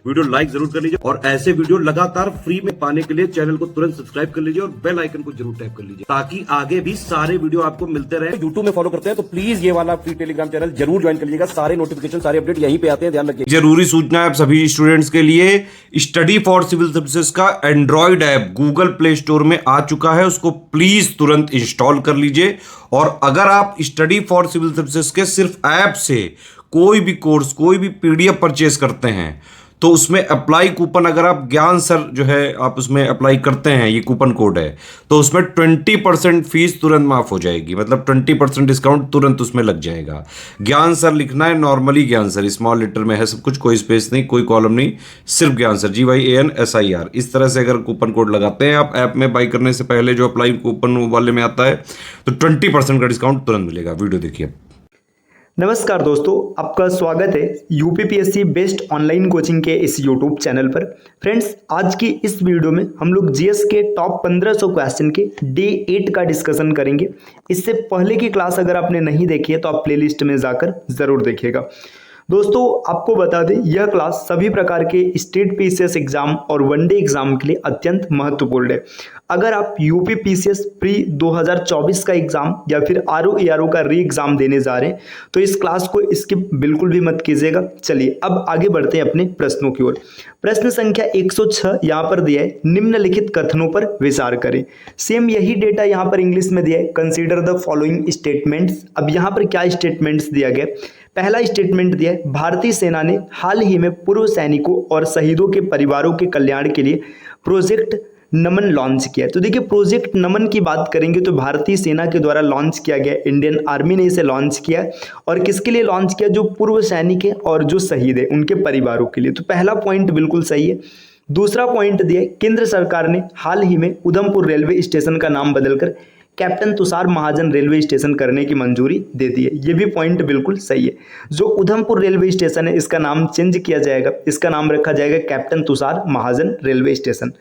Video like जरूर कर लीजिए और ऐसे वीडियो लगातार फ्री में पाने के लिए चैनल को तुरंत सब्सक्राइब कर लीजिए और बेल आइकन को जरूर टैप कर लीजिए ताकि आगे भी सारे वीडियो आपको मिलते रहे। यूट्यूब में फॉलो करते हैं तो प्लीज ये वाला फ्री टेलीग्राम चैनल जरूर ज्वाइन कर लीजिएगा। सारे नोटिफिकेशन सारे अपडेट यहीं पे आते हैं, ध्यान रखिए। जरूरी सूचना है आप सभी स्टूडेंट्स के लिए, स्टडी फॉर सिविल सर्विसेज का Android app Google play store में आ चुका है, उसको प्लीज तुरंत इंस्टॉल कर लीजिए। और अगर आप स्टडी फॉर सिविल सर्विसेज के सिर्फ ऐप से कोई भी कोर्स कोई भी पीडीएफ परचेस करते हैं तो उसमें अप्लाई कूपन, अगर आप ज्ञान सर जो है आप उसमें अप्लाई करते हैं, ये कूपन कोड है, तो उसमें 20% फीस तुरंत माफ हो जाएगी। मतलब 20% डिस्काउंट तुरंत उसमें लग जाएगा। ज्ञान सर लिखना है, नॉर्मली ज्ञान सर स्मॉल लेटर में है सब कुछ, कोई स्पेस नहीं, कोई कॉलम नहीं, सिर्फ ज्ञान सर GYANSIR। इस तरह से अगर कूपन कोड लगाते हैं आप ऐप में बाई करने से पहले, जो अप्लाई कूपन वाले में आता है, तो 20% का डिस्काउंट तुरंत मिलेगा। वीडियो देखिए। नमस्कार दोस्तों, आपका स्वागत है यूपीपीएससी बेस्ट ऑनलाइन कोचिंग के इस यूट्यूब चैनल पर। फ्रेंड्स, आज की इस वीडियो में हम लोग जीएस के टॉप 1500 क्वेश्चन के डे 8 का डिस्कशन करेंगे। इससे पहले की क्लास अगर आपने नहीं देखी है तो आप प्लेलिस्ट में जाकर जरूर देखिएगा। दोस्तों, आपको बता दें, यह क्लास सभी प्रकार के स्टेट पीसीएस एग्जाम और वनडे एग्जाम के लिए अत्यंत महत्वपूर्ण है। अगर आप यूपी पीसीएस प्री 2024 का एग्जाम या फिर आरओ एआरओ का री एग्जाम देने जा रहे हैं तो इस क्लास को स्किप बिल्कुल भी मत कीजिएगा। चलिए अब आगे बढ़ते हैं अपने प्रश्नों की ओर। प्रश्न संख्या 106 यहाँ पर दिया है, निम्नलिखित कथनों पर विचार करें। सेम यही डेटा यहाँ पर इंग्लिश में दिया है, कंसीडर द फॉलोइंग स्टेटमेंट्स। अब यहाँ पर क्या स्टेटमेंट्स दिया गया? पहला स्टेटमेंट दिया है, भारतीय सेना ने हाल ही में पूर्व सैनिकों और शहीदों के परिवारों के कल्याण के लिए प्रोजेक्ट नमन लॉन्च किया। तो देखिए, प्रोजेक्ट नमन की बात करेंगे तो भारतीय सेना के द्वारा लॉन्च किया गया, इंडियन आर्मी ने इसे लॉन्च किया। और किसके लिए लॉन्च किया? जो पूर्व सैनिक है और जो शहीद है उनके परिवारों के लिए। तो पहला पॉइंट बिल्कुल सही है। दूसरा पॉइंट दिया है, केंद्र सरकार ने हाल ही में उधमपुर रेलवे स्टेशन का नाम बदलकर कैप्टन तुषार महाजन रेलवे स्टेशन करने की मंजूरी दे दी है। ये भी पॉइंट बिल्कुल सही है। जो उधमपुर रेलवे स्टेशन है इसका नाम चेंज किया जाएगा, इसका नाम रखा जाएगा कैप्टन तुषार महाजन रेलवे स्टेशन।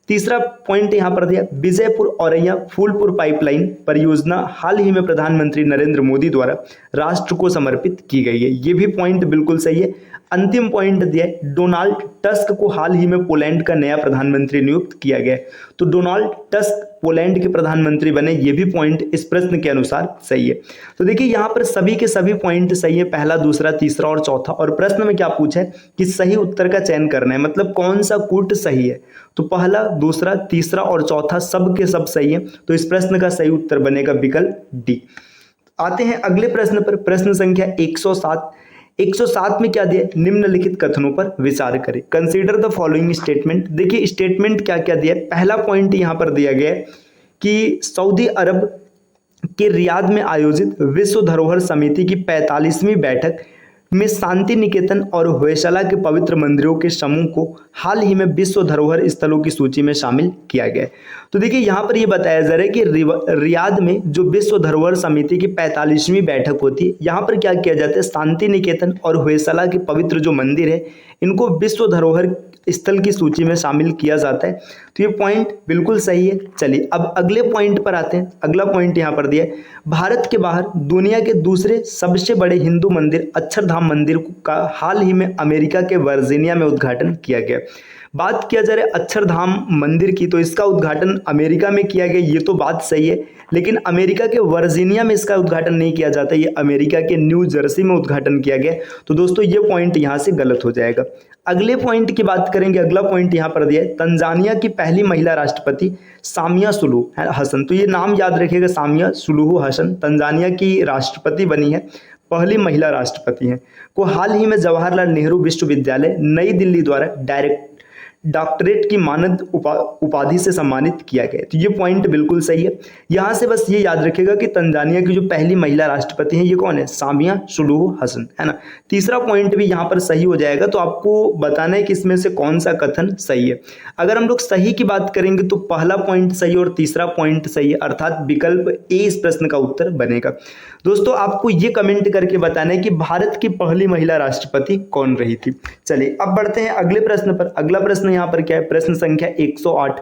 तीसरा पॉइंट यहाँ पर दिया, विजयपुर औरैया फूलपुर पाइपलाइन परियोजना हाल ही में प्रधानमंत्री नरेंद्र मोदी द्वारा राष्ट्र को समर्पित की गई है। ये भी पॉइंट बिल्कुल सही है। अंतिम पॉइंट दिया है, डोनाल्ड टस्क को हाल ही में पोलैंड का नया प्रधानमंत्री नियुक्त किया गया है। तो डोनाल्ड टस्क पोलैंड के प्रधानमंत्री बने, ये भी पॉइंट इस प्रश्न के अनुसार सही है। तो देखिए, यहाँ पर सभी के सभी पॉइंट सही है, पहला, दूसरा, तीसरा और चौथा। और प्रश्न में क्या पूछा है कि सही उत्तर का चयन करना है, मतलब कौन सा कूट सही है। तो पहला, दूसरा, तीसरा और चौथा सब के सब सही है। तो इस प्रश्न का सही उत्तर बनेगा विकल्प डी। आते हैं अगले प्रश्न पर। प्रश्न संख्या 107। 107 में क्या दिया? निम्नलिखित कथनों पर विचार करें। Consider the following statement. देखिए, स्टेटमेंट क्या क्या दिया है। पहला पॉइंट यहाँ पर दिया गया है कि सऊदी अरब के रियाद में आयोजित विश्व धरोहर समिति की 45वीं बैठक में शांति निकेतन और होयसला के पवित्र मंदिरों के समूह को हाल ही में विश्व धरोहर स्थलों की सूची में शामिल किया गया है। तो देखिए, यहाँ पर यह बताया जा रहा है कि रियाद में जो विश्व धरोहर समिति की 45वीं बैठक होती है, यहाँ पर क्या किया जाता है, शांति निकेतन और होयसला के पवित्र जो मंदिर है इनको विश्व धरोहर स्थल की सूची में शामिल किया जाता है। तो ये पॉइंट बिल्कुल सही है। चलिए अब अगले पॉइंट पर आते हैं। अगला पॉइंट यहाँ पर दिया है, भारत के बाहर दुनिया के दूसरे सबसे बड़े हिंदू मंदिर अक्षरधाम मंदिर का हाल ही में अमेरिका के वर्जीनिया में उद्घाटन किया गया। बात किया जा रहा है अक्षरधाम मंदिर की, तो इसका उद्घाटन अमेरिका में किया गया, ये तो बात सही है। लेकिन अमेरिका के वर्जीनिया में इसका उद्घाटन नहीं किया जाता, ये अमेरिका के न्यू जर्सी में उद्घाटन किया गया। तो दोस्तों, ये पॉइंट यहाँ से गलत हो जाएगा। अगले पॉइंट की बात करेंगे। अगला पॉइंट यहाँ पर दिया है, तंजानिया की पहली महिला राष्ट्रपति सामिया सुलूहू हसन। तो ये नाम याद रखिएगा, सामिया सुलूहू हसन तंजानिया की राष्ट्रपति बनी है, पहली महिला राष्ट्रपति हैं, को हाल ही में जवाहरलाल नेहरू विश्वविद्यालय नई दिल्ली द्वारा डॉक्टरेट की मानद उपाधि से सम्मानित किया गया। तो ये पॉइंट बिल्कुल सही है। यहाँ से बस ये याद रखिएगा कि तंजानिया की जो पहली महिला राष्ट्रपति हैं ये कौन है? सामिया सुलूहू हसन, है ना। तीसरा पॉइंट भी यहाँ पर सही हो जाएगा। तो आपको बताना है कि इसमें से कौन सा कथन सही है। अगर हम लोग सही की बात करेंगे तो पहला पॉइंट सही और तीसरा पॉइंट सही है, अर्थात विकल्प ए इस प्रश्न का उत्तर बनेगा। दोस्तों, आपको ये कमेंट करके बताना है कि भारत की पहली महिला राष्ट्रपति कौन रही थी। चलिए अब बढ़ते हैं अगले प्रश्न पर। अगला प्रश्न यहाँ पर क्या है? प्रश्न संख्या 108।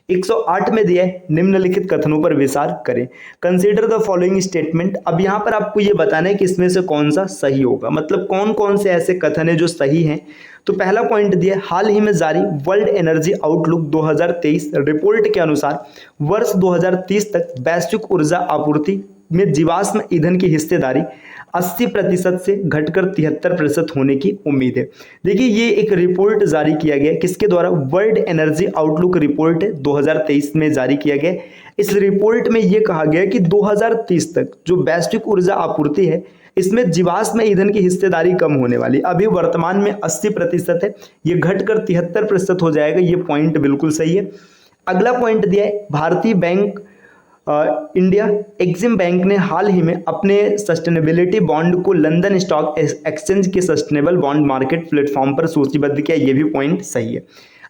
108 में दिया है, निम्नलिखित कथनों पर विचार करें। Consider the following statement. अब यहाँ पर आपको ये बताना है कि इसमें से कौन सा सही होगा, मतलब कौन कौन से ऐसे कथन है जो सही हैं। तो पहला पॉइंट दिया हाल ही में जारी वर्ल्ड एनर्जी आउटलुक 2023 रिपोर्ट के अनुसार वर्ष 2030 तक वैश्विक ऊर्जा आपूर्ति में जीवाश्म ईंधन की हिस्सेदारी 80% से घटकर 73% होने की उम्मीद है। देखिए ये एक रिपोर्ट जारी किया गया किसके द्वारा, वर्ल्ड एनर्जी आउटलुक रिपोर्ट 2023 में जारी किया गया। इस रिपोर्ट में यह कहा गया कि 2030 तक जो वैश्विक ऊर्जा आपूर्ति है इसमें जीवाश्म ईंधन की हिस्सेदारी कम होने वाली, अभी वर्तमान में 80% है, ये घटकर 73% हो जाएगा। ये पॉइंट बिल्कुल सही है। अगला पॉइंट दिया है भारतीय बैंक इंडिया एक्सिम बैंक ने हाल ही में अपने सस्टेनेबिलिटी बॉन्ड को लंदन स्टॉक एक्सचेंज के सस्टेनेबल बॉन्ड मार्केट प्लेटफॉर्म पर सूचीबद्ध किया। ये भी पॉइंट सही है।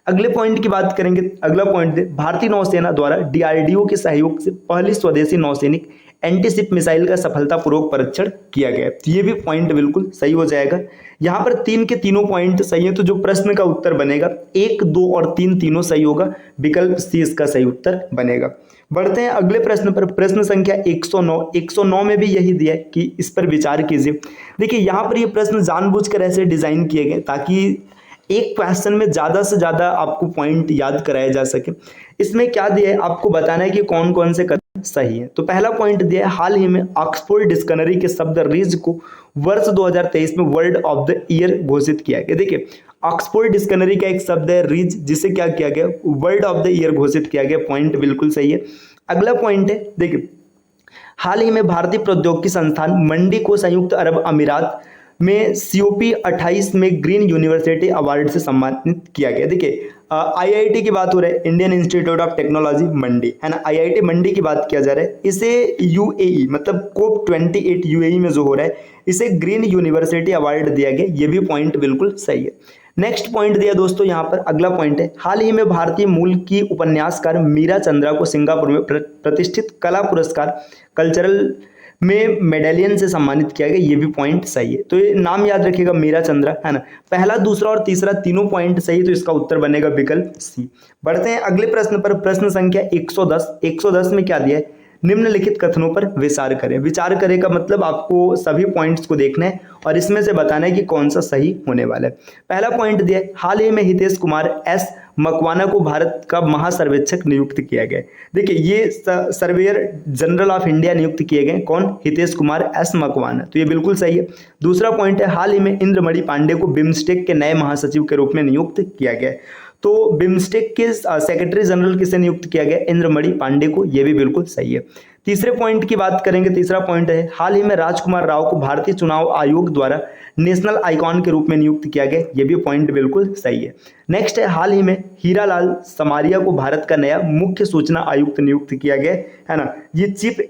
अगले पॉइंट की बात करेंगे, अगला पॉइंट भारतीय नौसेना द्वारा डीआरडीओ के सहयोग से पहली स्वदेशी नौसैनिक एंटीशिप मिसाइल का सफलतापूर्वक परीक्षण किया गया। तो ये भी पॉइंट बिल्कुल सही हो जाएगा। यहाँ पर 3 के तीनों पॉइंट सही है, तो जो प्रश्न का उत्तर बनेगा 1, 2 और 3 तीनों सही होगा। विकल्प सी इसका सही उत्तर बनेगा। बढ़ते हैं अगले प्रश्न पर, प्रश्न संख्या 109। 109 में भी यही दिया है कि इस पर विचार कीजिए। देखिए यहाँ पर ये प्रश्न जानबूझकर ऐसे डिजाइन किए गए ताकि एक क्वेश्चन में ज्यादा से ज्यादा आपको पॉइंट याद कराया जा सके। इसमें क्या दिया है, आपको बताना है कि कौन कौन से कथन सही है। तो पहला पॉइंट दिया है हाल ही में ऑक्सफोर्ड डिक्शनरी के शब्द रिज को वर्ष 2023 में वर्ड ऑफ द ईयर घोषित किया गया। देखिए ऑक्सफोर्ड डिक्शनरी का एक शब्द है रिज, जिसे क्या किया गया, वर्ड ऑफ द ईयर घोषित किया गया। पॉइंट बिल्कुल सही है। अगला पॉइंट है, देखिए हाल ही में भारतीय प्रौद्योगिकी संस्थान मंडी को संयुक्त अरब अमीरात में COP 28 में ग्रीन यूनिवर्सिटी अवार्ड से सम्मानित किया गया। देखिए IIT की बात हो रहा है, इंडियन इंस्टीट्यूट ऑफ टेक्नोलॉजी मंडी, है ना, IIT मंडी की बात किया जा रहा है। इसे UAE मतलब COP28 UAE में जो हो रहा है इसे ग्रीन यूनिवर्सिटी अवार्ड दिया गया। ये भी पॉइंट बिल्कुल सही है। नेक्स्ट पॉइंट दिया दोस्तों यहाँ पर, अगला पॉइंट है हाल ही में भारतीय मूल की उपन्यासकार मीरा चंद्रा को सिंगापुर में प्रतिष्ठित कला पुरस्कार कल्चरल में मेडेलियन से सम्मानित किया गया। ये भी पॉइंट सही है। तो ये नाम याद रखिएगा मीरा चंद्रा, है ना। पहला, दूसरा और तीसरा तीनों पॉइंट सही, तो इसका उत्तर बनेगा विकल्प सी। बढ़ते हैं अगले प्रश्न पर, प्रश्न संख्या 110। 110 में क्या दिया है, निम्नलिखित कथनों पर विचार करें। विचार करें का मतलब आपको सभी पॉइंट्स को देखना है और इसमें से बताना है कि कौन सा सही होने वाला है। पहला पॉइंट दिया है हाल ही में हितेश कुमार एस मकवाना को भारत का महासर्वेक्षक नियुक्त किया गया। देखिए ये सर्वेयर जनरल ऑफ इंडिया नियुक्त किए गए, कौन, हितेश कुमार एस मकवाना। तो ये बिल्कुल सही है। दूसरा पॉइंट है हाल ही में इंद्रमणि पांडे को बिम्स्टेक के नए महासचिव के रूप में नियुक्त किया गया। तो बिम्स्टेक के सेक्रेटरी जनरल किसे नियुक्त किया गया, इंद्रमणि पांडे को। ये भी बिल्कुल सही है। तीसरे पॉइंट की बात करेंगे, तीसरा पॉइंट है हाल ही में राजकुमार राव को भारतीय चुनाव आयोग द्वारा नेशनल आइकॉन के रूप में नियुक्त किया गया। ये भी पॉइंट बिल्कुल सही है। नेक्स्ट है हाल ही में हीरालाल समारिया को भारत का नया मुख्य सूचना आयुक्त नियुक्त किया गया, है ना। ये चीफ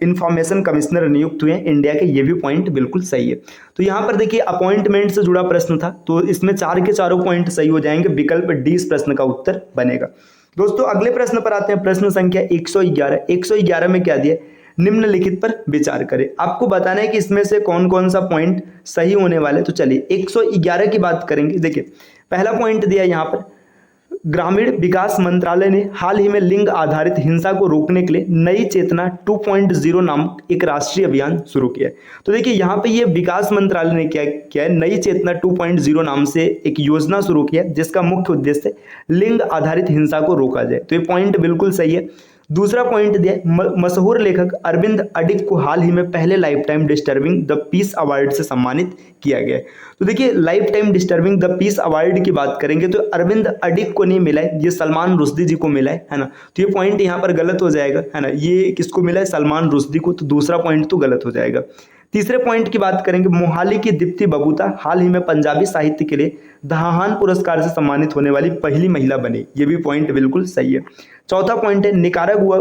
इंफॉर्मेशन कमिश्नर नियुक्त हुए हैं इंडिया के। ये भी पॉइंट बिल्कुल सही है। तो यहाँ पर देखिए अपॉइंटमेंट से जुड़ा प्रश्न था, तो इसमें 4 के चारों पॉइंट सही हो जाएंगे। विकल्प डी इस प्रश्न का उत्तर बनेगा। दोस्तों अगले प्रश्न पर आते हैं, प्रश्न संख्या 111। 111 में क्या दिया, निम्नलिखित पर विचार करें। आपको बताना है कि इसमें से कौन कौन सा पॉइंट सही होने वाले। तो चलिए 111 की बात करेंगे। देखिए पहला पॉइंट दिया यहाँ पर, ग्रामीण विकास मंत्रालय ने हाल ही में लिंग आधारित हिंसा को रोकने के लिए नई चेतना 2.0 नामक एक राष्ट्रीय अभियान शुरू किया है। तो देखिए यहाँ पे ये विकास मंत्रालय ने क्या किया है, नई चेतना 2.0 नाम से एक योजना शुरू किया है जिसका मुख्य उद्देश्य लिंग आधारित हिंसा को रोका जाए। तो ये पॉइंट बिल्कुल सही है। दूसरा पॉइंट दिया मशहूर लेखक अरविंद अडिग को हाल ही में पहले life time disturbing the peace award से सम्मानित किया गया। तो देखिए life time disturbing the peace award की बात करेंगे तो अरविंद अडिग को नहीं मिला है, ये सलमान रुश्दी जी को मिला है ना। तो ये पॉइंट यहाँ पर गलत हो जाएगा, है ना। ये किसको मिला है, सलमान रुश्दी को, तो दूसरा पॉइंट तो गलत हो जाएगा। तीसरे पॉइंट की बात करेंगे, मोहाली की दीप्ति बबूता हाल ही में पंजाबी साहित्य के लिए दहान पुरस्कार से सम्मानित होने वाली पहली महिला बनी। ये भी पॉइंट बिल्कुल सही है। चौथा पॉइंट है, निकारागुआ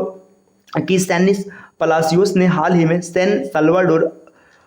की सैनिस पलासियोस ने हाल ही में सैन सल्वाडोर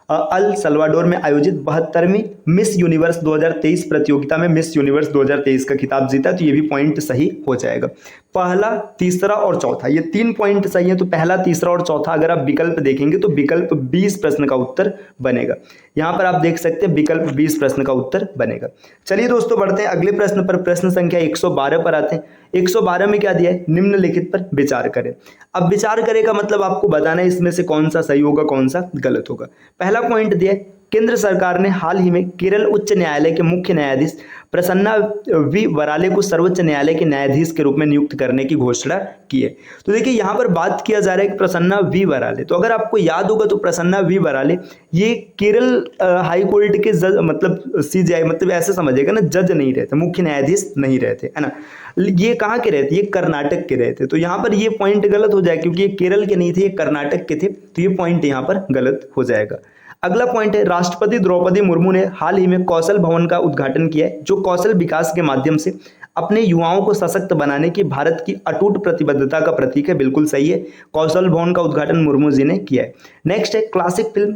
अल सल्वाडोर में आयोजित 72वीं मिस यूनिवर्स 2023 प्रतियोगिता में मिस यूनिवर्स 2023 का खिताब जीता। तो ये भी पॉइंट सही हो जाएगा। पहला, तीसरा और चौथा, ये 3 पॉइंट सही है। तो पहला, तीसरा और चौथा अगर आप विकल्प देखेंगे तो विकल्प 20 प्रश्न का उत्तर बनेगा। यहाँ पर आप देख सकते हैं विकल्प 20 प्रश्न का उत्तर बनेगा। चलिए दोस्तों बढ़ते हैं अगले प्रश्न पर, प्रश्न संख्या 112 पर आते हैं। 112 में क्या दिया है, निम्नलिखित पर विचार करें। अब विचार करें का मतलब आपको बताना है इसमें से कौन सा सही होगा कौन सा गलत होगा। पहला पॉइंट दिया है केंद्र सरकार ने हाल ही में केरल उच्च न्यायालय के मुख्य न्यायाधीश प्रसन्ना वी वराले को सर्वोच्च न्यायालय के न्यायाधीश के रूप में नियुक्त करने की घोषणा की है। तो देखिए यहाँ पर बात किया जा रहा है कि प्रसन्ना वी वराले, तो अगर आपको याद होगा तो प्रसन्ना वी वराले ये केरल हाई कोर्ट के जज, मतलब सीजेआई, मतलब ऐसे समझिएगा ना, जज नहीं रहते, मुख्य न्यायाधीश नहीं रहते, है ना। ये कहाँ के रहते, ये कर्नाटक के रहते। तो यहाँ पर ये पॉइंट गलत हो जाएगा क्योंकि ये केरल के नहीं थे, ये कर्नाटक के थे, तो ये पॉइंट यहाँ पर गलत हो जाएगा। अगला पॉइंट है, राष्ट्रपति द्रौपदी मुर्मू ने हाल ही में कौशल भवन का उद्घाटन किया है, जो कौशल विकास के माध्यम से अपने युवाओं को सशक्त बनाने की भारत की अटूट प्रतिबद्धता का प्रतीक है। बिल्कुल सही है, कौशल भवन का उद्घाटन मुर्मू जी ने किया है। नेक्स्ट है, classic film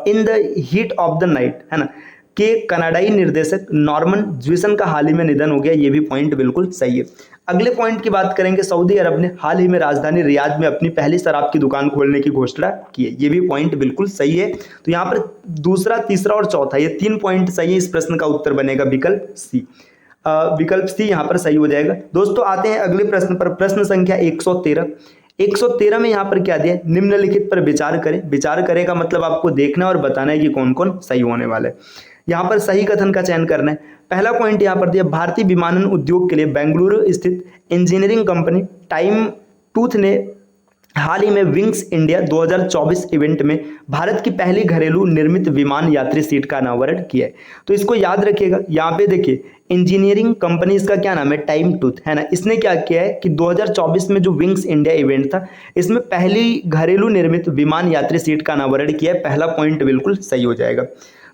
in the heat of the night, है ना, के कनाडाई निर्देशक नॉर्मन ज्विसन का हाल ही में निधन हो गया। ये भी पॉइंट बिल्कुल सही है। अगले पॉइंट की बात करेंगे, सऊदी अरब ने हाल ही में राजधानी रियाद में अपनी पहली शराब की दुकान खोलने की घोषणा की है। ये भी पॉइंट बिल्कुल सही है। तो यहाँ पर दूसरा, तीसरा और चौथा, ये 3 पॉइंट सही है। इस प्रश्न का उत्तर बनेगा विकल्प सी। विकल्प सी यहाँ पर सही हो जाएगा। दोस्तों आते हैं अगले प्रश्न पर, प्रश्न संख्या 113। 113 में यहाँ पर क्या दिया है, निम्नलिखित पर विचार करें। विचार करें का मतलब आपको देखना और बताना है कि कौन कौन सही होने वाला है। यहाँ पर सही कथन का चयन करना है। पहला पॉइंट यहाँ पर दिया, भारतीय विमानन उद्योग के लिए बेंगलुरु स्थित इंजीनियरिंग कंपनी टाइम टूथ ने हाल ही में विंग्स इंडिया 2024 इवेंट में भारत की पहली घरेलू निर्मित विमान यात्री सीट का अनावरण किया है। तो इसको याद रखिएगा, यहाँ पे देखिए इंजीनियरिंग कंपनी, इसका क्या नाम है, टाइम टूथ, है ना। इसने क्या किया है कि 2024 में जो विंग्स इंडिया इवेंट था, इसमें पहली घरेलू निर्मित विमान यात्री सीट का अनावरण किया है। पहला पॉइंट बिल्कुल सही हो जाएगा।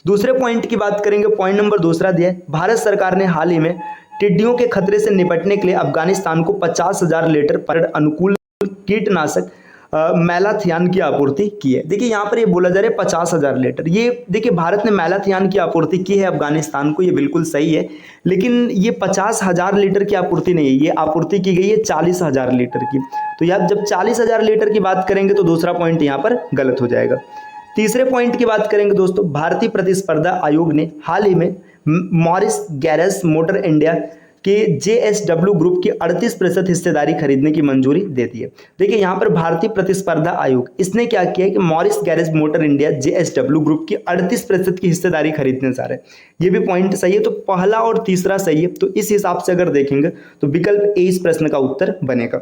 दूसरे पॉइंट की बात करेंगे, पॉइंट नंबर दूसरा दिया है, भारत सरकार ने हाल ही में टिड्डियों के खतरे से निपटने के लिए अफगानिस्तान को 50,000 लीटर पर अनुकूल कीटनाशक मैलाथियान की आपूर्ति की है। देखिए यहाँ पर ये बोला जा रहा है 50,000 लीटर। ये देखिए भारत ने मैलाथियान की आपूर्ति की है अफगानिस्तान को, ये बिल्कुल सही है, लेकिन ये 50,000 लीटर की आपूर्ति नहीं है, ये आपूर्ति की गई है 40,000 लीटर की। तो यार जब 40,000 लीटर की बात करेंगे तो दूसरा पॉइंट यहाँ पर गलत हो जाएगा। तीसरे पॉइंट की बात करेंगे दोस्तों, भारतीय प्रतिस्पर्धा आयोग ने हाल ही में मॉरिस गैरेज मोटर इंडिया के JSW ग्रुप की 38% हिस्सेदारी खरीदने की मंजूरी दे दी है। देखिए यहाँ पर भारतीय प्रतिस्पर्धा आयोग, इसने क्या किया है कि Morris garage motor India JSW group की 38% की हिस्सेदारी खरीदने जा रहे हैं। ये भी पॉइंट सही है। तो पहला और तीसरा सही है। तो इस हिसाब से अगर देखेंगे तो विकल्प ए इस प्रश्न का उत्तर बनेगा।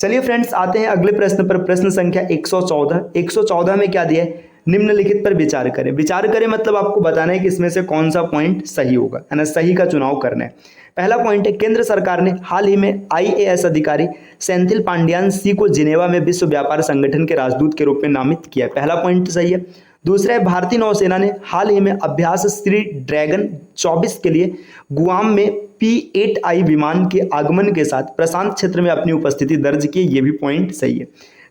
चलिए फ्रेंड्स आते हैं अगले प्रश्न पर, प्रश्न संख्या 114। 114 में क्या दिया है, निम्नलिखित पर विचार करें। विचार करें मतलब आपको बताना है कि इसमें से कौन सा पॉइंट सही होगा, है ना, सही का चुनाव करना है। पहला पॉइंट है, केंद्र सरकार ने हाल ही में IAS अधिकारी सेंथिल पांड्यान सी को जिनेवा में विश्व व्यापार संगठन के राजदूत के रूप में नामित किया। पहला पॉइंट सही है। दूसरा है, भारतीय नौसेना ने हाल ही में अभ्यास श्री ड्रैगन 24 के लिए गुआम में P-8I विमान के आगमन के साथ प्रशांत क्षेत्र में अपनी उपस्थिति दर्ज की। ये भी पॉइंट सही है।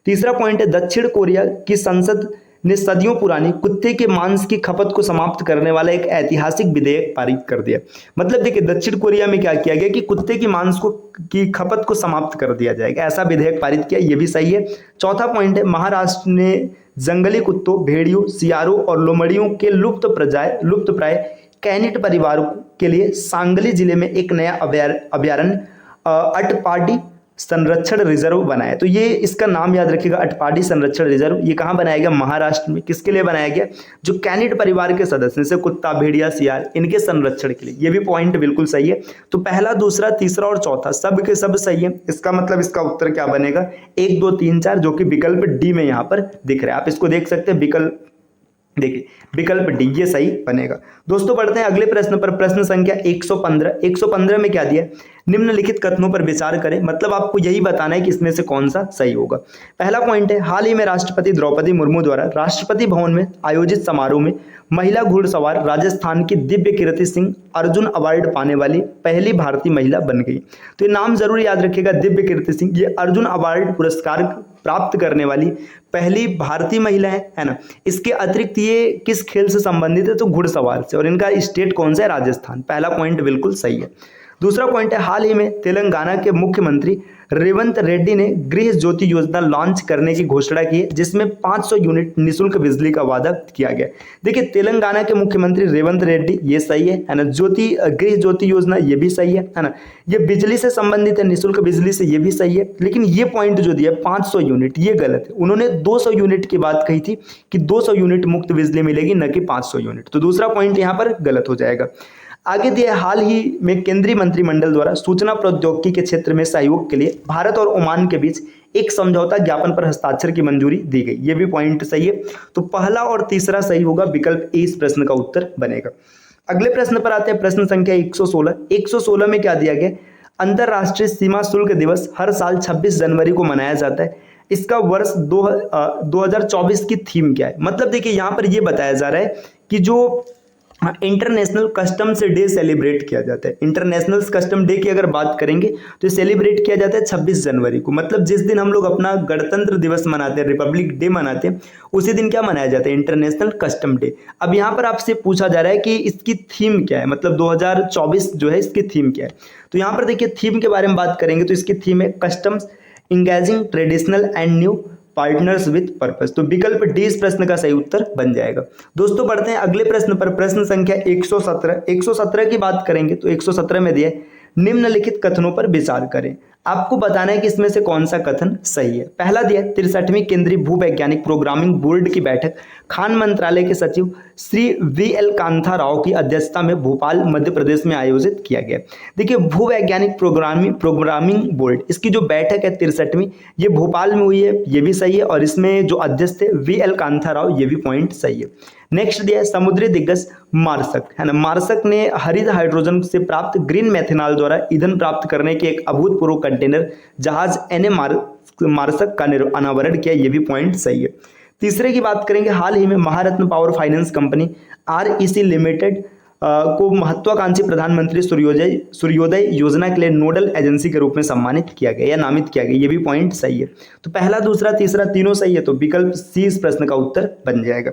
तीसरा पॉइंट है, दक्षिण कोरिया की संसद ने सदियों पुरानी कुत्ते के मांस की खपत को समाप्त करने वाला एक ऐतिहासिक विधेयक पारित कर दिया। मतलब देखिए दक्षिण कोरिया में क्या किया गया कि कुत्ते की मांस की खपत को समाप्त कर दिया जाएगा, ऐसा विधेयक पारित किया। ये भी सही है। चौथा पॉइंट है, महाराष्ट्र ने जंगली कुत्तों, भेड़ियों, सियारों और लोमड़ियों के लुप्तप्राय कैनिट परिवार के लिए सांगली जिले में एक नया अभयारण्य अटपाडी संरक्षण रिजर्व बनाया। तो ये इसका नाम याद रखिएगा, अटपाडी संरक्षण रिजर्व। ये कहाँ बनाया गया, महाराष्ट्र में। किसके लिए बनाया गया, जो कैनिट परिवार के सदस्य जैसे कुत्ता, भेड़िया, सियार, इनके संरक्षण के लिए। ये भी पॉइंट बिल्कुल सही है। तो पहला, दूसरा, तीसरा और चौथा सब के सब सही है। इसका मतलब इसका उत्तर क्या बनेगा, 1, 2, 3, 4, जो कि विकल्प डी में यहाँ पर दिख रहा है। आप इसको देख सकते हैं, विकल्प देखिए विकल्प डी, ये सही बनेगा। दोस्तों बढ़ते हैं अगले प्रश्न पर, प्रश्न संख्या 115। 115 में क्या दिया, निम्नलिखित कथनों पर विचार करें। मतलब आपको यही बताना है कि इसमें से कौन सा सही होगा। पहला पॉइंट है, हाल ही में राष्ट्रपति द्रौपदी मुर्मू द्वारा राष्ट्रपति भवन में आयोजित समारोह में महिला घुड़सवार राजस्थान की दिव्य कीर्ति सिंह अर्जुन अवार्ड पाने वाली पहली भारतीय महिला बन गई। तो ये नाम जरूर याद रखिएगा, दिव्य कीर्ति सिंह। ये अर्जुन अवार्ड पुरस्कार प्राप्त करने वाली पहली भारतीय महिला है ना। इसके अतिरिक्त ये किस खेल से संबंधित है, तो घुड़सवार से, और इनका स्टेट कौन सा है, राजस्थान। पहला पॉइंट बिल्कुल सही है। दूसरा पॉइंट है, हाल ही में तेलंगाना के मुख्यमंत्री रेवंत रेड्डी ने गृह ज्योति योजना लॉन्च करने की घोषणा की है, जिसमें 500 यूनिट निःशुल्क बिजली का वादा किया गया। देखिए, तेलंगाना के मुख्यमंत्री रेवंत रेड्डी, ये सही है ना। गृह ज्योति योजना ये भी सही है ना। ये बिजली से संबंधित है, निःशुल्क बिजली से, ये भी सही है। लेकिन ये पॉइंट जो दिया 500 यूनिट, ये गलत है। उन्होंने 200 यूनिट की बात कही थी कि 200 यूनिट मुफ्त बिजली मिलेगी, न कि 500 यूनिट। तो दूसरा पॉइंट यहाँ पर गलत हो जाएगा। आगे दिया, हाल ही में केंद्रीय मंत्रिमंडल द्वारा सूचना प्रौद्योगिकी के क्षेत्र में सहयोग के लिए भारत और ओमान के बीच एक समझौता ज्ञापन पर हस्ताक्षर की मंजूरी दी गई। ये भी पॉइंट सही है। तो पहला और तीसरा सही होगा, विकल्प ए इस प्रश्न का उत्तर बनेगा। अगले प्रश्न पर आते हैं, प्रश्न संख्या 116। 116 में क्या दिया गया? अंतरराष्ट्रीय सीमा शुल्क दिवस हर साल 26 जनवरी को मनाया जाता है। इसका वर्ष 2024 की थीम क्या है? मतलब देखिए, यहाँ पर यह बताया जा रहा है कि जो इंटरनेशनल कस्टम्स डे सेलिब्रेट किया जाता है। इंटरनेशनल कस्टम डे की अगर बात करेंगे तो सेलिब्रेट किया जाता है 26 जनवरी को। मतलब जिस दिन हम लोग अपना गणतंत्र दिवस मनाते हैं, रिपब्लिक डे मनाते हैं, उसी दिन क्या मनाया जाता है? International custom day. अब यहाँ पर आपसे पूछा जा रहा है कि इसकी थीम क्या है, मतलब 2024 जो है इसकी थीम क्या है। तो यहाँ पर देखिए, थीम के बारे में बात करेंगे तो इसकी थीम है customs engaging traditional and new partners with purpose. तो विकल्प डी इस प्रश्न का सही उत्तर बन जाएगा। दोस्तों, बढ़ते हैं अगले प्रश्न पर। प्रश्न संख्या 117। 117 की बात करेंगे तो 117 में दिया है, निम्नलिखित कथनों पर विचार करें। आपको बताना है कि इसमें से कौन सा कथन सही है। पहला दिया, 63वीं केंद्रीय भूवैज्ञानिक प्रोग्रामिंग बोर्ड की बैठक खान मंत्रालय के सचिव श्री VL कांथा राव की अध्यक्षता में भोपाल मध्य प्रदेश में आयोजित किया गया। देखिए, भूवैज्ञानिक प्रोग्रामिंग बोर्ड, इसकी जो बैठक है 63वीं, ये भोपाल में हुई है, ये भी सही है। और इसमें जो अध्यक्ष थे VL कांथा राव, ये भी पॉइंट सही है। नेक्स्ट दिया है, समुद्री दिग्गज मार्सक है ना। मार्सक ने हरित हाइड्रोजन से प्राप्त ग्रीन मेथनॉल द्वारा ईंधन प्राप्त करने के एक अभूतपूर्व कंटेनर जहाज NA मार्सक का अनावरण किया। ये भी पॉइंट सही है। तीसरे की बात करेंगे, हाल ही में Maharatna power finance company REC limited को महत्वाकांक्षी प्रधानमंत्री सूर्योदय योजना के लिए नोडल एजेंसी के रूप में सम्मानित किया गया या नामित किया गया। ये भी पॉइंट सही है। तो पहला, दूसरा, तीसरा तीनों सही है। तो विकल्प सी इस प्रश्न का उत्तर बन जाएगा।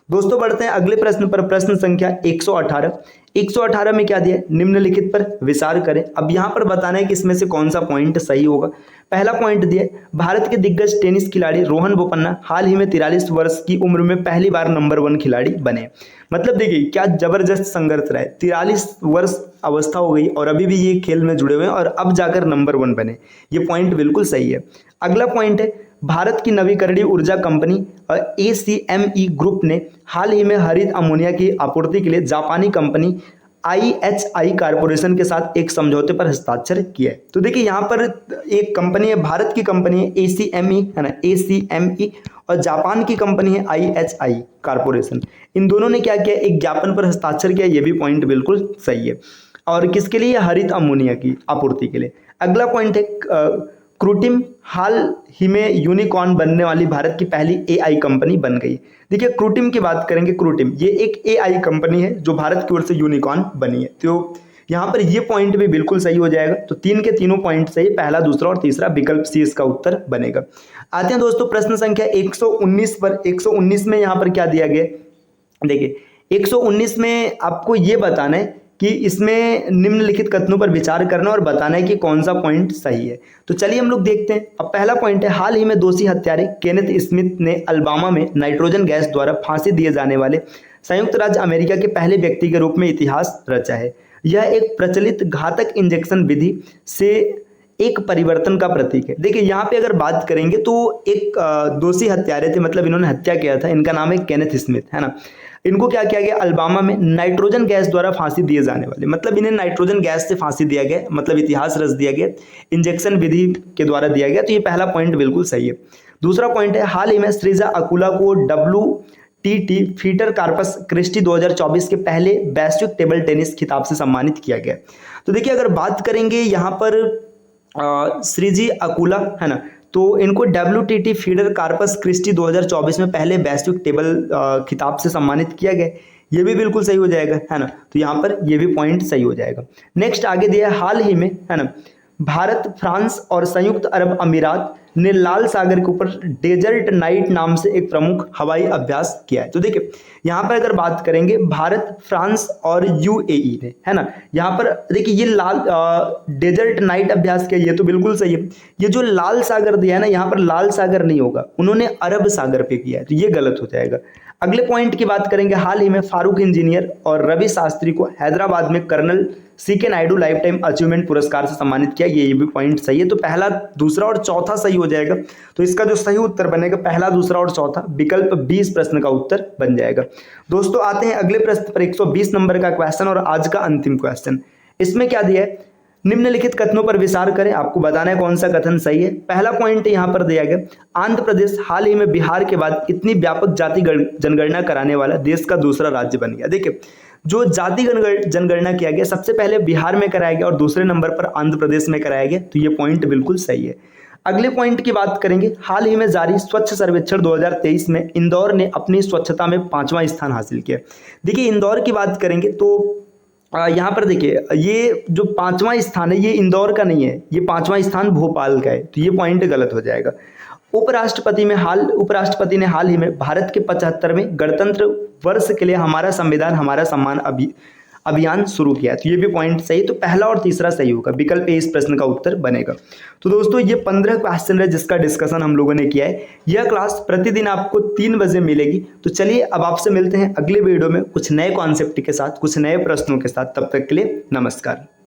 दोस्तों, बढ़ते हैं अगले प्रश्न पर। प्रश्न संख्या 118। 118 में क्या दिया है? निम्नलिखित पर विचार करें। अब यहाँ पर बताना है कि इसमें से कौन सा पॉइंट सही होगा। पहला पॉइंट दिया है, भारत के दिग्गज टेनिस खिलाड़ी रोहन बोपन्ना हाल ही में 43 वर्ष की उम्र में पहली बार नंबर 1 खिलाड़ी बने। मतलब देखिए, क्या जबरदस्त संघर्ष रहा है। 43 वर्ष अवस्था हो गई और अभी भी ये खेल में जुड़े हुए हैं और अब जाकर नंबर 1 बने। ये पॉइंट बिल्कुल सही है। अगला पॉइंट है, भारत की नवीकरणीय ऊर्जा कंपनी ACME ग्रुप ने हाल ही में हरित अमोनिया की आपूर्ति के लिए जापानी कंपनी IHI कॉर्पोरेशन के साथ एक समझौते पर हस्ताक्षर किया है। तो देखिए, यहाँ पर एक कंपनी है, भारत की कंपनी है ACME है ना, ACME, और जापान की कंपनी है IHI कॉर्पोरेशन। इन दोनों ने क्या किया? एक ज्ञापन पर हस्ताक्षर किया। ये भी पॉइंट बिल्कुल सही है। और किसके लिए? हरित अमोनिया की आपूर्ति के लिए। अगला पॉइंट है, क्रूटिम हाल ही में यूनिकॉर्न बनने वाली भारत की पहली AI कंपनी बन गई। देखिए, क्रूटिम की बात करेंगे, क्रूटिम ये एक AI कंपनी है जो भारत की ओर से यूनिकॉर्न बनी है। तो यहाँ पर ये पॉइंट भी बिल्कुल सही हो जाएगा। तो तीन के तीनों पॉइंट सही, पहला, दूसरा और तीसरा, विकल्प सी इसका उत्तर बनेगा। आते हैं दोस्तों प्रश्न संख्या 119 पर। 119 में यहाँ पर क्या दिया गया? देखिए, 119 में आपको ये बताना है कि इसमें निम्नलिखित कथनों पर विचार करना और बताना है कि कौन सा पॉइंट सही है। तो चलिए हम लोग देखते हैं। अब पहला पॉइंट है, हाल ही में दोषी हत्यारे केनेथ स्मिथ ने अल्बामा में नाइट्रोजन गैस द्वारा फांसी दिए जाने वाले संयुक्त राज्य अमेरिका के पहले व्यक्ति के रूप में इतिहास रचा है। यह एक प्रचलित घातक इंजेक्शन विधि से एक परिवर्तन का प्रतीक है। देखिए, यहाँ पे अगर बात करेंगे तो एक दोषी हत्यारे थे, मतलब इन्होंने हत्या किया था। इनका नाम है केनेथ स्मिथ, है ना। इनको क्या किया गया? अल्बामा में नाइट्रोजन गैस द्वारा फांसी दिए जाने वाले, मतलब इन्हें नाइट्रोजन गैस से फांसी दिया गया, मतलब इतिहास रच दिया गया, इंजेक्शन विधि के द्वारा दिया गया। तो ये पहला पॉइंट बिल्कुल सही है। दूसरा पॉइंट है, हाल ही में श्रीजा अकुला को WTT फीटर कार्पस क्रिस्टी 2024 के पहले वैश्विक टेबल टेनिस खिताब से सम्मानित किया गया। तो देखिए, अगर बात करेंगे यहाँ पर श्रीजी अकुला, है ना, तो इनको WTT फीडर कार्पस क्रिस्टी 2024 में पहले वैश्विक टेबल खिताब से सम्मानित किया गया। ये भी बिल्कुल सही हो जाएगा, है ना। तो यहाँ पर ये भी पॉइंट सही हो जाएगा। नेक्स्ट आगे दिया है, हाल ही में, है ना, भारत, फ्रांस और संयुक्त अरब अमीरात ने लाल सागर के ऊपर डेजर्ट नाइट नाम से एक प्रमुख हवाई अभ्यास किया है। तो देखिए यहाँ पर अगर बात करेंगे भारत, फ्रांस और यूएई ने, है ना, यहाँ पर देखिए ये लाल डेजर्ट नाइट अभ्यास किया, ये तो बिल्कुल सही है। ये जो लाल सागर दिया है ना, यहाँ पर लाल सागर नहीं होगा, उन्होंने अरब सागर पे किया है, तो ये गलत हो जाएगा। अगले पॉइंट की बात करेंगे, हाल ही में फारूक इंजीनियर और रवि शास्त्री को हैदराबाद में colonel CK Naidu lifetime achievement पुरस्कार से सम्मानित किया, ये भी पॉइंट सही है। तो पहला, दूसरा और चौथा सही हो जाएगा। तो इसका जो सही उत्तर बनेगा पहला, दूसरा और चौथा, विकल्प 20 प्रश्न का उत्तर बन जाएगा। दोस्तों आते हैं अगले प्रश्न पर, 120 नंबर का क्वेश्चन और आज का अंतिम क्वेश्चन। इसमें क्या दिया है, निम्नलिखित कथनों पर विचार करें, आपको बताना है कौन सा कथन सही है। पहला पॉइंट यहाँ पर दिया गया, आंध्र प्रदेश हाल ही में बिहार के बाद इतनी व्यापक जाति जनगणना कराने वाला देश का दूसरा राज्य बन गया। देखिए जो जाति जनगणना किया गया सबसे पहले बिहार में कराया गया और दूसरे नंबर पर आंध्र प्रदेश में कराया गया, तो ये पॉइंट बिल्कुल सही है। अगले पॉइंट की बात करेंगे, हाल ही में जारी स्वच्छ सर्वेक्षण 2023 में इंदौर ने अपनी स्वच्छता में 5वां स्थान हासिल किया। देखिए इंदौर की बात करेंगे तो यहाँ पर देखिए ये जो 5वां स्थान है ये इंदौर का नहीं है, ये 5वां स्थान भोपाल का है, तो ये पॉइंट गलत हो जाएगा। उपराष्ट्रपति ने हाल ही में भारत के 75वें गणतंत्र वर्ष के लिए हमारा संविधान हमारा सम्मान अभियान शुरू किया, तो ये भी पॉइंट सही। तो पहला और तीसरा सही होगा, विकल्प ए इस प्रश्न का उत्तर बनेगा। तो दोस्तों ये 15 क्वेश्चन है जिसका डिस्कशन हम लोगों ने किया है। यह क्लास प्रतिदिन आपको 3 बजे मिलेगी। तो चलिए अब आपसे मिलते हैं अगले वीडियो में कुछ नए कॉन्सेप्ट के साथ, कुछ नए प्रश्नों के साथ। तब तक के लिए नमस्कार।